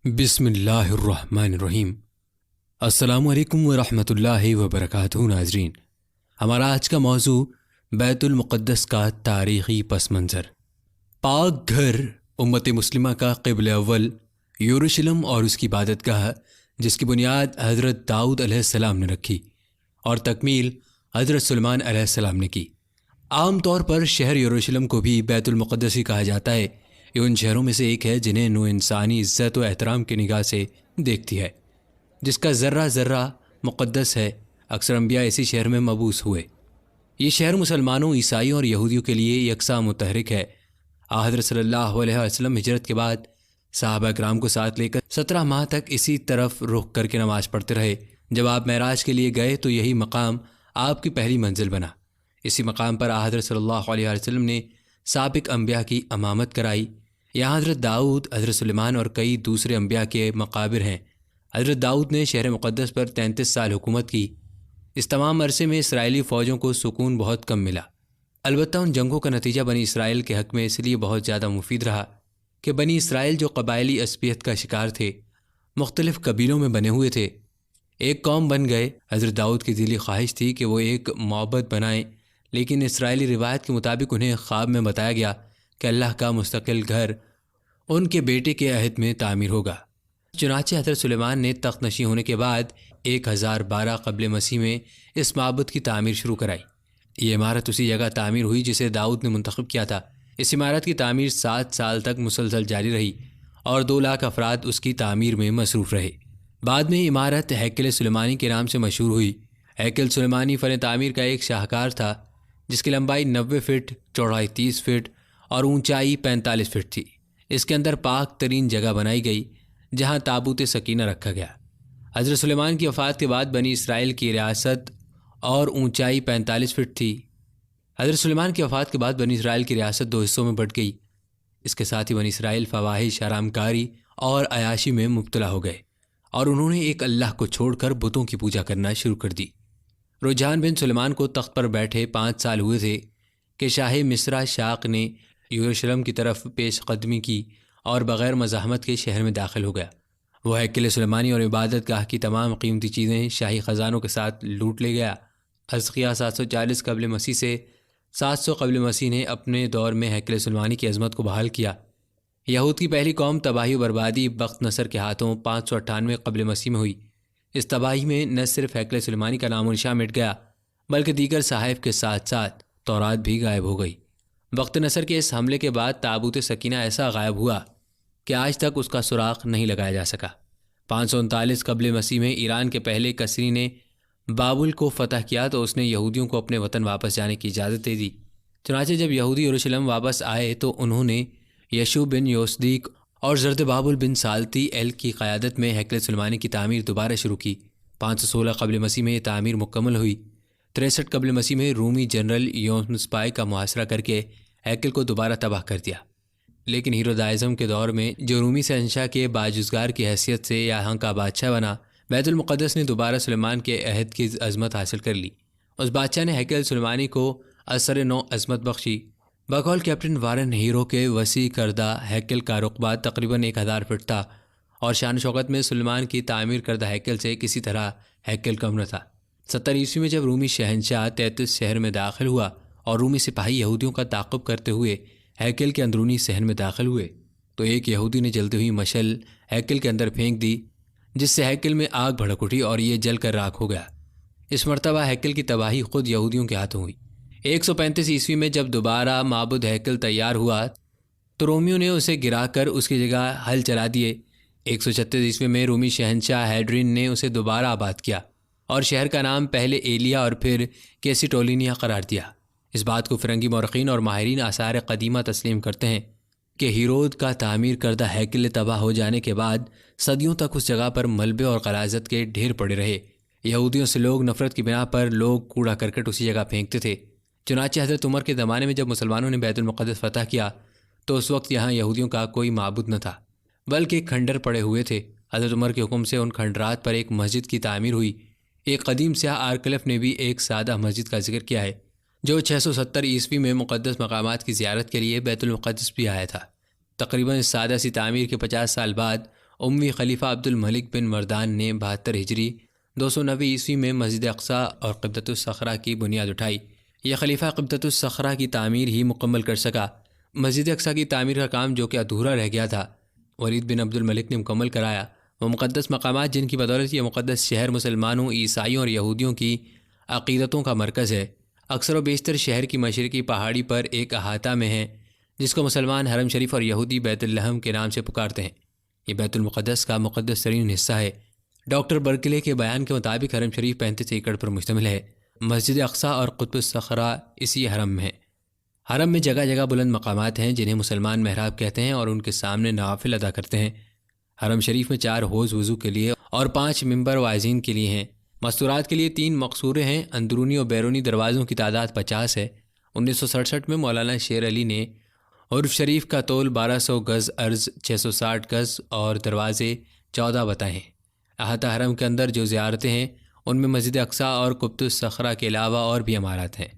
بسم اللہ الرحمن الرحیم۔ السلام علیکم ورحمۃ اللہ وبرکاتہ۔ ناظرین، ہمارا آج کا موضوع بیت المقدس کا تاریخی پس منظر۔ پاک گھر امت مسلمہ کا قبلہ اول یروشلم اور اس کی عبادت گاہ، جس کی بنیاد حضرت داؤد علیہ السلام نے رکھی اور تکمیل حضرت سلیمان علیہ السلام نے کی۔ عام طور پر شہر یروشلم کو بھی بیت المقدس ہی کہا جاتا ہے۔ یہ ان شہروں میں سے ایک ہے جنہیں نو انسانی عزت و احترام کی نگاہ سے دیکھتی ہے، جس کا ذرہ ذرہ مقدس ہے۔ اکثر انبیاء اسی شہر میں مبعوث ہوئے۔ یہ شہر مسلمانوں، عیسائیوں اور یہودیوں کے لیے یکساں متحرک ہے۔ حضرت صلی اللہ علیہ وسلم ہجرت کے بعد صحابہ کرام کو ساتھ لے کر 17 ماہ تک اسی طرف رخ کر کے نماز پڑھتے رہے۔ جب آپ معراج کے لیے گئے تو یہی مقام آپ کی پہلی منزل بنا۔ اسی مقام پر حضرت صلی اللہ علیہ وسلم نے سابق انبیاء کی امامت کرائی۔ یہاں حضرت داؤد، حضرت سلیمان اور کئی دوسرے انبیاء کے مقابر ہیں۔ حضرت داؤد نے شہر مقدس پر 33 سال حکومت کی۔ اس تمام عرصے میں اسرائیلی فوجوں کو سکون بہت کم ملا۔ البتہ ان جنگوں کا نتیجہ بنی اسرائیل کے حق میں اس لیے بہت زیادہ مفید رہا کہ بنی اسرائیل جو قبائلی عصبیت کا شکار تھے، مختلف قبیلوں میں بنے ہوئے تھے، ایک قوم بن گئے۔ حضرت داؤد کی دلی خواہش تھی کہ وہ ایک معبد بنائیں، لیکن اسرائیلی روایت کے مطابق انہیں خواب میں بتایا گیا کہ اللہ کا مستقل گھر ان کے بیٹے کے عہد میں تعمیر ہوگا۔ چنانچہ حضرت سلیمان نے تخت نشین ہونے کے بعد 1012 قبل مسیح میں اس معبد کی تعمیر شروع کرائی۔ یہ عمارت اسی جگہ تعمیر ہوئی جسے داؤد نے منتخب کیا تھا۔ اس عمارت کی تعمیر 7 سال تک مسلسل جاری رہی اور 2 لاکھ افراد اس کی تعمیر میں مصروف رہے۔ بعد میں عمارت ہیکل سلیمانی کے نام سے مشہور ہوئی۔ ہیکل سلیمانی فن تعمیر کا ایک شاہکار تھا جس کی لمبائی 90 فٹ، چوڑائی 30 فٹ اور اونچائی 45 فٹ تھی۔ اس کے اندر پاک ترین جگہ بنائی گئی جہاں تابوت سکینہ رکھا گیا۔ حضرت سلیمان کی وفات کے بعد بنی اسرائیل کی ریاست اور اونچائی 45 فٹ تھی۔ حضرت سلیمان کی وفات کے بعد بنی اسرائیل کی ریاست 2 حصوں میں بٹ گئی۔ اس کے ساتھ ہی بنی اسرائیل فواحش، حرام کاری اور عیاشی میں مبتلا ہو گئے اور انہوں نے ایک اللہ کو چھوڑ کر بتوں کی پوجا کرنا شروع کر دی۔ رجحان بن سلیمان کو تخت پر بیٹھے 5 سال ہوئے تھے کہ شاہ مصر شاق نے یروشلم کی طرف پیش قدمی کی اور بغیر مزاحمت کے شہر میں داخل ہو گیا۔ وہ ہیکل سلیمانی اور عبادت گاہ کی تمام قیمتی چیزیں شاہی خزانوں کے ساتھ لوٹ لے گیا۔ حزقیہ 740 قبل مسیح سے 700 قبل مسیح نے اپنے دور میں ہیکل سلیمانی کی عظمت کو بحال کیا۔ یہود کی پہلی قوم تباہی و بربادی بخت نصر کے ہاتھوں 598 قبل مسیح میں ہوئی۔ اس تباہی میں نہ صرف ہیکل سلیمانی کا نام و نشان مٹ گیا بلکہ دیگر صحائف کے ساتھ ساتھ تورات بھی غائب ہو گئی۔ بخت نصر کے اس حملے کے بعد تابوت سکینہ ایسا غائب ہوا کہ آج تک اس کا سراغ نہیں لگایا جا سکا۔ 539 قبل مسیح میں ایران کے پہلے کسری نے بابل کو فتح کیا تو اس نے یہودیوں کو اپنے وطن واپس جانے کی اجازت دے دی۔ چنانچہ جب یہودی یروشلم واپس آئے تو انہوں نے یشوع بن یوصدیق اور زربابل بن صالتی ایل کی قیادت میں ہیکل سلیمانی کی تعمیر دوبارہ شروع کی۔ 516 قبل مسیح میں یہ تعمیر مکمل ہوئی۔ 63 قبل مسیح میں رومی جنرل یونسپائی کا محاصرہ کر کے ہیکل کو دوبارہ تباہ کر دیا، لیکن ہیرودائزم کے دور میں جو رومی شہنشاہ کے باجزگار کی حیثیت سے یہاں کا بادشاہ بنا، بیت المقدس نے دوبارہ سلیمان کے عہد کی عظمت حاصل کر لی۔ اس بادشاہ نے ہیکل سلیمانی کو اثر نو عظمت بخشی۔ بقول کیپٹن وارن ہیرو کے وسیع کردہ ہیکل کا رقبہ تقریباً 1000 فٹ تھا اور شان و شوکت میں سلیمان کی تعمیر کردہ ہیکل سے کسی طرح ہیکل کم نہ تھا۔ 70 عیسوی میں جب رومی شہنشاہ 33 شہر میں داخل ہوا اور رومی سپاہی یہودیوں کا تعاقب کرتے ہوئے ہیکل کے اندرونی صحن میں داخل ہوئے تو ایک یہودی نے جلتی ہوئی مشعل ہیکل کے اندر پھینک دی، جس سے ہیکل میں آگ بھڑک اٹھی اور یہ جل کر راکھ ہو گیا۔ اس مرتبہ ہیکل کی تباہی خود یہودیوں کے ہاتھوں ہوئی۔ 135 عیسوی میں جب دوبارہ معبد ہیکل تیار ہوا تو رومیوں نے اسے گرا کر اس کی جگہ ہل چلا دیے۔ 136 عیسوی میں رومی شہنشاہ ہیڈرین نے اسے دوبارہ آباد کیا اور شہر کا نام پہلے ایلیا اور پھر کیسیٹولینیا قرار دیا۔ اس بات کو فرنگی مورخین اور ماہرین آثار قدیمہ تسلیم کرتے ہیں کہ ہیرود کا تعمیر کردہ ہیکل تباہ ہو جانے کے بعد صدیوں تک اس جگہ پر ملبے اور غلاظت کے ڈھیر پڑے رہے۔ یہودیوں سے لوگ نفرت کی بنا پر لوگ کوڑا کرکٹ اسی جگہ پھینکتے تھے۔ چنانچہ حضرت عمر کے زمانے میں جب مسلمانوں نے بیت المقدس فتح کیا تو اس وقت یہاں یہودیوں کا کوئی معبود نہ تھا بلکہ کھنڈر پڑے ہوئے تھے۔ حضرت عمر کے حکم سے ان کھنڈرات پر ایک مسجد کی تعمیر ہوئی۔ ایک قدیم سیاہ آرکلف نے بھی ایک سادہ مسجد کا ذکر کیا ہے جو 670 عیسوی میں مقدس مقامات کی زیارت کے لیے بیت المقدس بھی آیا تھا۔ تقریباً اس سادہ سی تعمیر کے 50 سال بعد اموی خلیفہ عبد الملک بن مردان نے 72 ہجری 290 عیسوی میں مسجد اقصی اور قبۃ الصخرہ کی بنیاد اٹھائی۔ یہ خلیفہ قبۃ الصخرہ کی تعمیر ہی مکمل کر سکا۔ مسجد اقصی کی تعمیر کا کام جو کہ ادھورا رہ گیا تھا، ولید بن عبد الملک نے مکمل کرایا۔ وہ مقدس مقامات جن کی بدولت یہ مقدس شہر مسلمانوں، عیسائیوں اور یہودیوں کی عقیدتوں کا مرکز ہے، اکثر و بیشتر شہر کی مشرقی پہاڑی پر ایک احاطہ میں ہے جس کو مسلمان حرم شریف اور یہودی بیت اللحم کے نام سے پکارتے ہیں۔ یہ بیت المقدس کا مقدس ترین حصہ ہے۔ ڈاکٹر برکلے کے بیان کے مطابق حرم شریف 35 ایکڑ پر مشتمل ہے۔ مسجد اقصی اور قطب الصخرہ اسی حرم میں ہیں۔ حرم میں جگہ جگہ بلند مقامات ہیں جنہیں مسلمان محراب کہتے ہیں اور ان کے سامنے نوافل ادا کرتے ہیں۔ حرم شریف میں 4 حوض وضو کے لیے اور 5 ممبر واعظین کے لیے ہیں۔ مستورات کے لیے 3 مقصورے ہیں۔ اندرونی اور بیرونی دروازوں کی تعداد 50 ہے۔ 1967 میں مولانا شیر علی نے عرف شریف کا طول 1200 گز، عرض 660 گز اور دروازے 14 بتائے ہیں۔ احاطہ حرم کے اندر جو زیارتیں ہیں ان میں مسجد اقصی اور قبۃ الصخرہ کے علاوہ اور بھی عمارات ہیں۔